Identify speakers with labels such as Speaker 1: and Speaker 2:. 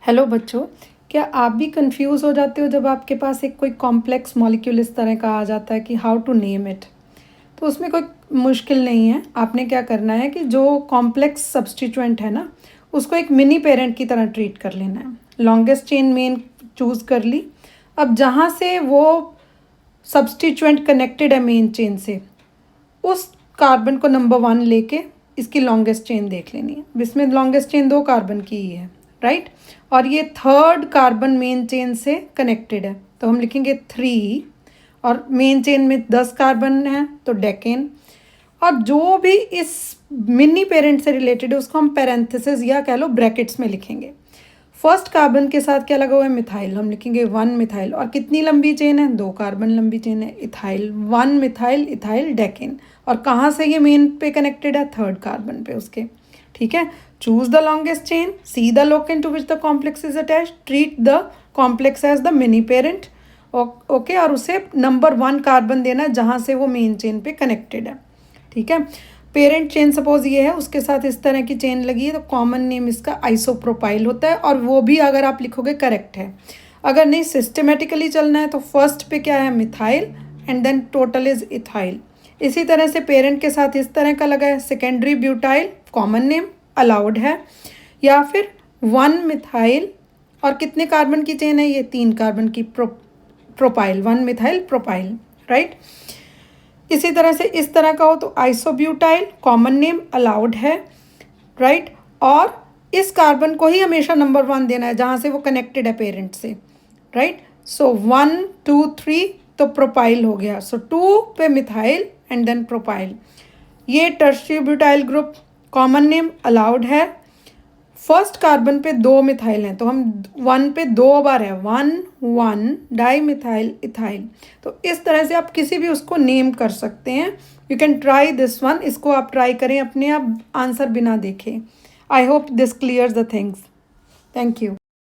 Speaker 1: Hello बच्चों, क्या आप भी कंफ्यूज हो जाते हो जब आपके पास एक कोई कॉम्प्लेक्स मॉलिक्यूल इस तरह का आ जाता है कि हाउ टू नेम इट। तो उसमें कोई मुश्किल नहीं है। आपने क्या करना है कि जो कॉम्प्लेक्स सब्स्टिट्यूएंट है ना, उसको एक मिनी पेरेंट की तरह ट्रीट कर लेना है। लॉन्गेस्ट चेन मेन चूज़ कर ली। अब जहाँ से वो सब्स्टिट्यूएंट कनेक्टेड है मेन चेन से, उस कार्बन को नंबर 1 लेके इसकी लॉन्गेस्ट चेन देख लेनी है। इसमें लॉन्गेस्ट चेन 2 कार्बन की ही है, राइट। और ये 3rd कार्बन मेन चेन से कनेक्टेड है, तो हम लिखेंगे 3। और मेन चेन में 10 कार्बन है तो डेकेन। और जो भी इस मिनी पेरेंट से रिलेटेड है उसको हम पैरेंथेसिस या कह लो ब्रैकेट्स में लिखेंगे। फर्स्ट कार्बन के साथ क्या लगा हुआ है? मिथाइल। हम लिखेंगे 1 मिथाइल। और कितनी लंबी चेन है? 2 कार्बन लंबी चेन है, इथाइल। 1 methyl ethyl decane. और कहाँ से ये मेन पे कनेक्टेड है? 3rd कार्बन पे उसके। ठीक है। Choose the longest chain, see the locant to which the complex is attached, treat the complex as the mini parent. Okay. और उसे नंबर 1 कार्बन देना जहाँ से वो मेन चेन पे कनेक्टेड है। ठीक है। पेरेंट चेन सपोज ये है, उसके साथ इस तरह की चेन लगी है, तो कॉमन नेम इसका आइसोप्रोपाइल होता है। और वो भी अगर आप लिखोगे करेक्ट है। अगर नहीं सिस्टमेटिकली चलना है तो फर्स्ट पे क्या है? Methyl and then total is ethyl. इसी तरह से पेरेंट के साथ इस तरह का लगा है, secondary butyl, common name allowed है। या फिर 1 मिथाइल और कितने कार्बन की चेन है? ये 3 कार्बन की प्रोपाइल, 1 मिथाइल प्रोपाइल, राइट। इसी तरह से इस तरह का हो तो आइसोब्यूटाइल, कॉमन नेम अलाउड है, राइट। और इस कार्बन को ही हमेशा नंबर 1 देना है जहाँ से वो कनेक्टेड है पेरेंट से, राइट। सो 1 2 3 तो प्रोपाइल हो गया। सो 2 पे मिथाइल एंड देन प्रोपाइल। ये tertiary butyl group, common name allowed है। फर्स्ट कार्बन पे 2 मिथाइल हैं तो हम 1 पे 2 बार है, 1 1 डाई मिथाइल इथाइल। तो इस तरह से आप किसी भी उसको नेम कर सकते हैं। You can try this one. इसको आप ट्राई करें अपने आप आंसर बिना देखे। I hope this clears the things. Thank you.